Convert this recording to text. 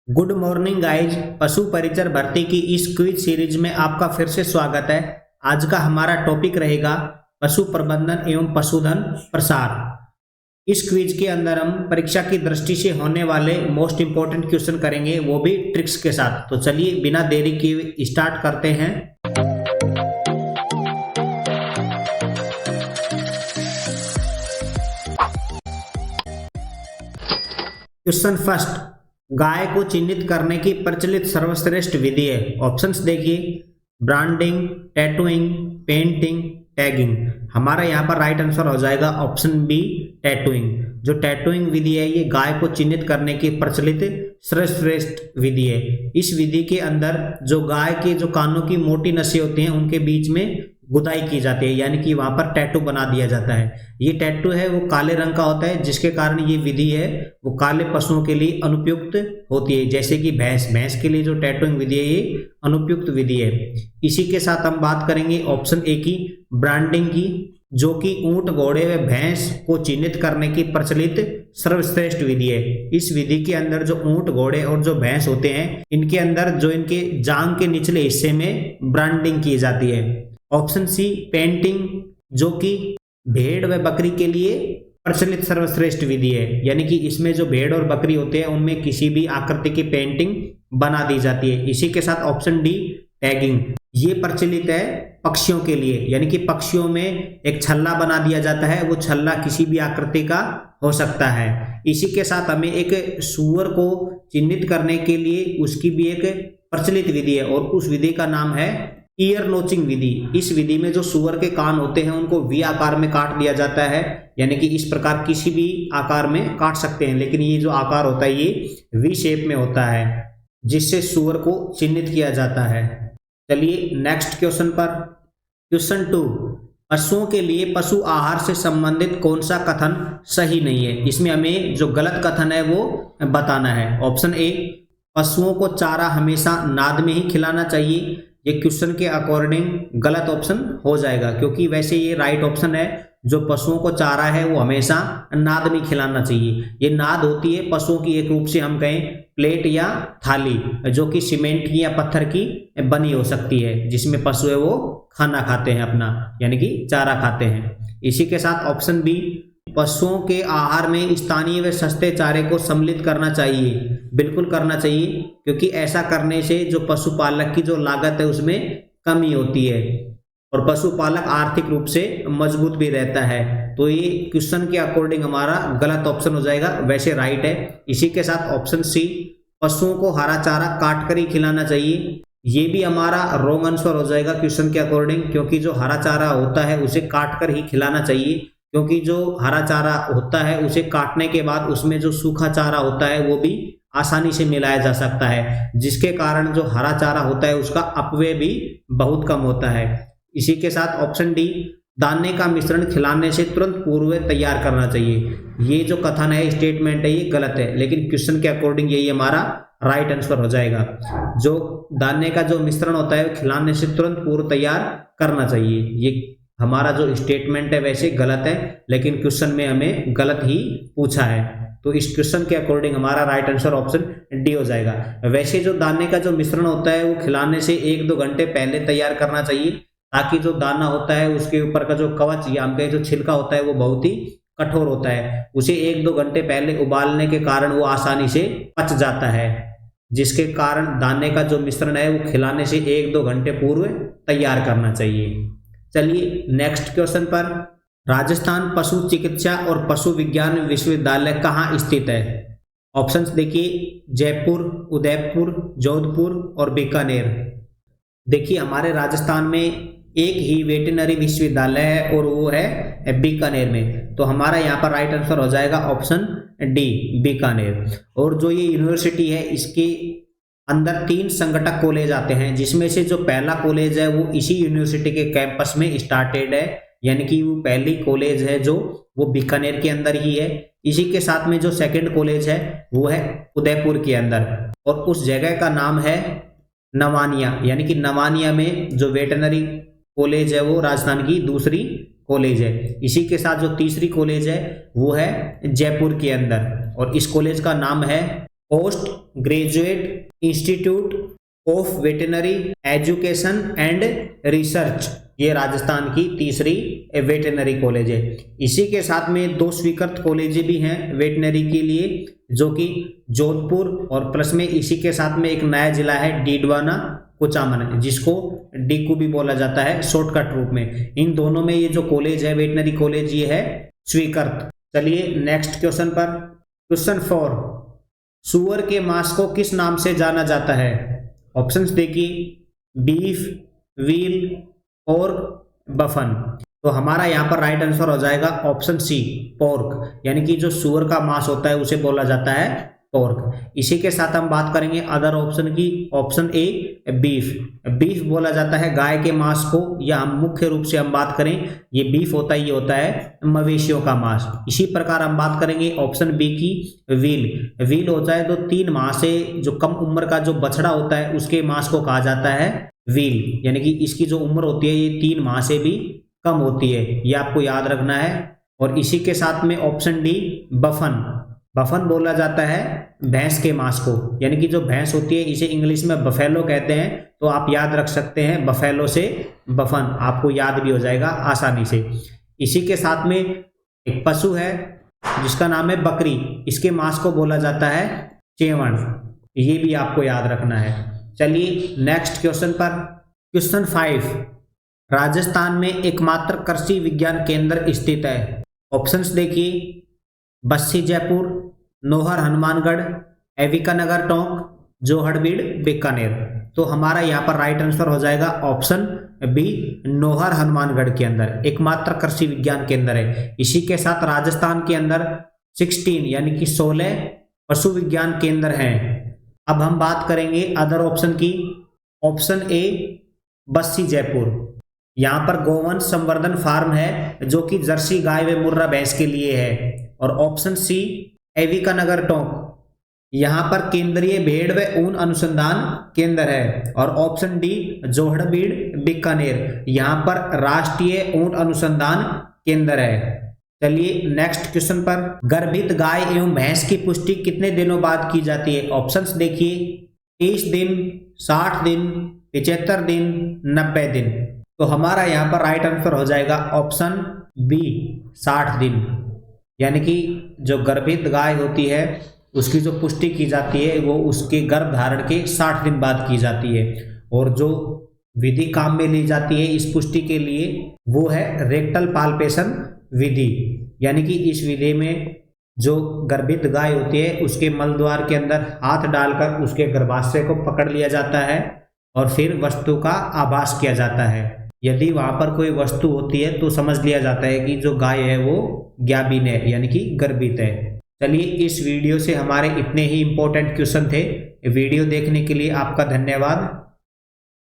Good morning guys. पशु परिचर भर्ती की इस क्विज सीरीज में आपका फिर से स्वागत है। आज का हमारा टॉपिक रहेगा पशु प्रबंधन एवं पशुधन प्रसार। इस क्विज के अंदर हम परीक्षा की दृष्टि से होने वाले मोस्ट इंपोर्टेंट क्वेश्चन करेंगे, वो भी ट्रिक्स के साथ। तो चलिए बिना देरी के स्टार्ट करते हैं। क्वेश्चन फर्स्ट, गाय को चिन्हित करने की प्रचलित सर्वश्रेष्ठ विधि है। ऑप्शंस देखिए, ब्रांडिंग, टैटूइंग, पेंटिंग, टैगिंग। हमारा यहाँ पर राइट आंसर हो जाएगा ऑप्शन बी, टैटूइंग। जो टैटूइंग विधि है ये गाय को चिन्हित करने की प्रचलित सर्वश्रेष्ठ विधि है। इस विधि के अंदर जो गाय के जो कानों की मोटी नसें होती हैं उनके बीच में गुदाई की जाती है, यानी कि वहां पर टैटू बना दिया जाता है। ये टैटू है वो काले रंग का होता है, जिसके कारण ये विधि है वो काले पशुओं के लिए अनुपयुक्त होती है। जैसे कि भैंस के लिए जो टैटूइंग विधि है ये अनुपयुक्त विधि है। इसी के साथ हम बात करेंगे ऑप्शन ए की, ब्रांडिंग की, जो कि ऊंट, घोड़े व भैंस को चिन्हित करने की प्रचलित सर्वश्रेष्ठ विधि है। इस विधि के अंदर जो ऊंट, घोड़े और जो भैंस होते हैं इनके अंदर जो इनके जांग के निचले हिस्से में ब्रांडिंग की जाती है। ऑप्शन सी, पेंटिंग, जो कि भेड़ व बकरी के लिए प्रचलित सर्वश्रेष्ठ विधि है, यानी कि इसमें जो भेड़ और बकरी होते हैं उनमें किसी भी आकृति की पेंटिंग बना दी जाती है। इसी के साथ ऑप्शन डी, टैगिंग, ये प्रचलित है पक्षियों के लिए, यानी कि पक्षियों में एक छल्ला बना दिया जाता है, वो छल्ला किसी भी आकृति का हो सकता है। इसी के साथ हमें एक सूअर को चिन्हित करने के लिए उसकी भी एक प्रचलित विधि है और उस विधि का नाम है ईयर नोचिंग विधि। इस विधि में जो सूअर के कान होते हैं उनको वी आकार में काट दिया जाता है, यानी कि इस प्रकार किसी भी आकार में काट सकते हैं, लेकिन ये जो आकार होता है ये वी शेप में होता है, जिससे सूअर को चिन्हित किया जाता है। चलिए नेक्स्ट क्वेश्चन पर। क्वेश्चन 2, पशुओं के लिए पशु आहार से संबंधित कौन सा कथन सही नहीं है। इसमें हमें जो गलत कथन है वो बताना है। ऑप्शन ए, पशुओं को चारा हमेशा नाद में ही खिलाना चाहिए। ये क्वेश्चन के अकॉर्डिंग गलत ऑप्शन हो जाएगा, क्योंकि वैसे ये राइट ऑप्शन है। जो पशुओं को चारा है वो हमेशा नाद में खिलाना चाहिए। ये नाद होती है पशुओं की, एक रूप से हम कहें प्लेट या थाली, जो कि सीमेंट की या पत्थर की बनी हो सकती है, जिसमें पशु है वो खाना खाते हैं अपना, यानी कि चारा खाते हैं। इसी के साथ ऑप्शन बी, पशुओं के आहार में स्थानीय व सस्ते चारे को सम्मिलित करना चाहिए। बिल्कुल करना चाहिए, क्योंकि ऐसा करने से जो पशुपालक की जो लागत है उसमें कमी होती है और पशुपालक आर्थिक रूप से मजबूत भी रहता है। तो ये क्वेश्चन के अकॉर्डिंग हमारा गलत ऑप्शन हो जाएगा, वैसे राइट है। इसी के साथ ऑप्शन सी, पशुओं को हरा चारा काट कर ही खिलाना चाहिए, ये भी हमारा रॉन्ग आंसर हो जाएगा क्वेश्चन के अकॉर्डिंग, क्योंकि जो हरा चारा होता है उसे काट कर ही खिलाना चाहिए, क्योंकि जो हरा चारा होता है उसे काटने के बाद उसमें जो सूखा चारा होता है वो भी आसानी से मिलाया जा सकता है, जिसके कारण जो हरा चारा होता है उसका अपव्यय भी बहुत कम होता है। इसी के साथ ऑप्शन डी, दाने का मिश्रण खिलाने से तुरंत पूर्व तैयार करना चाहिए। ये जो कथन है, स्टेटमेंट है, ये गलत है, लेकिन क्वेश्चन के अकॉर्डिंग यही हमारा राइट आंसर हो जाएगा। जो दाने का जो मिश्रण होता है खिलाने से तुरंत पूर्व तैयार करना चाहिए, ये हमारा जो स्टेटमेंट है वैसे गलत है, लेकिन क्वेश्चन में हमें गलत ही पूछा है। तो इस क्वेश्चन के अकॉर्डिंग हमारा राइट आंसर ऑप्शन डी हो जाएगा। वैसे जो दाने का जो मिश्रण होता है वो खिलाने से 1-2 घंटे पहले तैयार करना चाहिए, ताकि जो दाना होता है उसके ऊपर का जो कवच या हम कहें जो छिलका होता है वो बहुत ही कठोर होता है, उसे 1-2 घंटे पहले उबालने के कारण वो आसानी से पच जाता है, जिसके कारण दाने का जो मिश्रण है वो खिलाने से 1-2 घंटे पूर्व तैयार करना चाहिए। चलिए नेक्स्ट क्वेश्चन पर। राजस्थान पशु चिकित्सा और पशु विज्ञान विश्वविद्यालय कहाँ स्थित है। ऑप्शंस देखिए, जयपुर, उदयपुर, जोधपुर और बीकानेर। देखिए हमारे राजस्थान में एक ही वेटरनरी विश्वविद्यालय है और वो है बीकानेर में, तो हमारा यहाँ पर राइट आंसर हो जाएगा ऑप्शन डी, बीकानेर। और जो ये यूनिवर्सिटी है इसके अंदर 3 संगठक कॉलेज आते हैं, जिसमें से जो पहला कॉलेज है वो इसी यूनिवर्सिटी के कैंपस में स्टार्टेड है, यानी कि वो पहली कॉलेज है जो वो बीकानेर के अंदर ही है। इसी के साथ में जो सेकंड कॉलेज है वो है उदयपुर के अंदर, और उस जगह का नाम है नवानिया, यानी कि नवानिया में जो वेटरनरी कॉलेज है वो राजस्थान की दूसरी कॉलेज है। इसी के साथ जो तीसरी कॉलेज है वो है जयपुर के अंदर, और इस कॉलेज का नाम है post graduate institute of veterinary education and research, ये राजस्थान की तीसरी वेटनरी कॉलेज है। इसी के साथ में 2 स्वीकृत कॉलेजें भी हैं वेटनरी के लिए, जो कि जोधपुर और प्लस में इसी के साथ में एक नया जिला है डीडवाना कुचामन, जिसको डीकू भी बोला जाता है शॉर्टकट रूप में। इन दोनों में ये जो कॉलेज है वेटनरी कॉलेज ये है स्वीकृत। चलिए नेक्स्ट क्वेश्चन पर। क्वेश्चन 4, सुअर के मांस को किस नाम से जाना जाता है? ऑप्शंस देखिए, बीफ, व्हील और बफन। तो हमारा यहाँ पर राइट आंसर हो जाएगा ऑप्शन सी, पोर्क, यानी कि जो सुअर का मांस होता है उसे बोला जाता है पोर्क। इसी के साथ हम बात करेंगे अदर ऑप्शन की। ऑप्शन ए बीफ, बीफ बोला जाता है गाय के मांस को, या हम मुख्य रूप से हम बात करें ये बीफ होता है, ये होता है मवेशियों का मांस। इसी प्रकार हम बात करेंगे ऑप्शन बी की, व्हील। व्हील होता है तो 3 माह से जो कम उम्र का जो बछड़ा होता है उसके मांस को कहा जाता है व्हील, यानी कि इसकी जो उम्र होती है ये 3 माह से भी कम होती है, ये आपको याद रखना है। और इसी के साथ में ऑप्शन डी बफन, बफन बोला जाता है भैंस के मांस को, यानी कि जो भैंस होती है इसे इंग्लिश में बफेलो कहते हैं, तो आप याद रख सकते हैं बफेलो से बफन, आपको याद भी हो जाएगा आसानी से। इसी के साथ में एक पशु है जिसका नाम है बकरी, इसके मांस को बोला जाता है चेवण, ये भी आपको याद रखना है। चलिए नेक्स्ट क्वेश्चन पर। क्वेश्चन 5, राजस्थान में एकमात्र कृषि विज्ञान केंद्र स्थित है। ऑप्शंस देखिए, बस्सी जयपुर, नोहर हनुमानगढ़, एविका टोंक, जोहड़बीड़ बीकानेर। तो हमारा यहाँ पर राइट आंसर हो जाएगा ऑप्शन बी, नोहर हनुमानगढ़ के अंदर एकमात्र कृषि विज्ञान केंद्र है। इसी के साथ राजस्थान के अंदर 16 यानी कि 16 पशु विज्ञान केंद्र हैं। अब हम बात करेंगे अदर ऑप्शन की। ऑप्शन ए बस्सी जयपुर, यहाँ पर गोवंश संवर्धन फार्म है जो कि जर्सी गाय व मुर्रा भैंस के लिए है। और ऑप्शन सी एविका नगर टोंक, यहाँ पर केंद्रीय भेड़ व ऊन अनुसंधान केंद्र है। और ऑप्शन डी जोहड़बीड़ बीकानेर, यहाँ पर राष्ट्रीय ऊंट अनुसंधान केंद्र है। चलिए नेक्स्ट क्वेश्चन पर। गर्भित गाय एवं भैंस की पुष्टि कितने दिनों बाद की जाती है? ऑप्शंस देखिए, 30 दिन, 60 दिन, 75 दिन, 90 दिन। तो हमारा यहाँ पर राइट आंसर हो जाएगा ऑप्शन बी, 60 दिन, यानी कि जो गर्भित गाय होती है उसकी जो पुष्टि की जाती है वो उसके गर्भ धारण के 60 दिन बाद की जाती है। और जो विधि काम में ली जाती है इस पुष्टि के लिए वो है रेक्टल पाल्पेशन विधि, यानी कि इस विधि में जो गर्भित गाय होती है उसके मल द्वार के अंदर हाथ डालकर उसके गर्भाशय को पकड़ लिया जाता है और फिर वस्तु का आभास किया जाता है। यदि वहां पर कोई वस्तु होती है तो समझ लिया जाता है कि जो गाय है वो ज्ञाबिन है, यानी कि गर्भित है। चलिए इस वीडियो से हमारे इतने ही इंपॉर्टेंट क्वेश्चन थे। वीडियो देखने के लिए आपका धन्यवाद।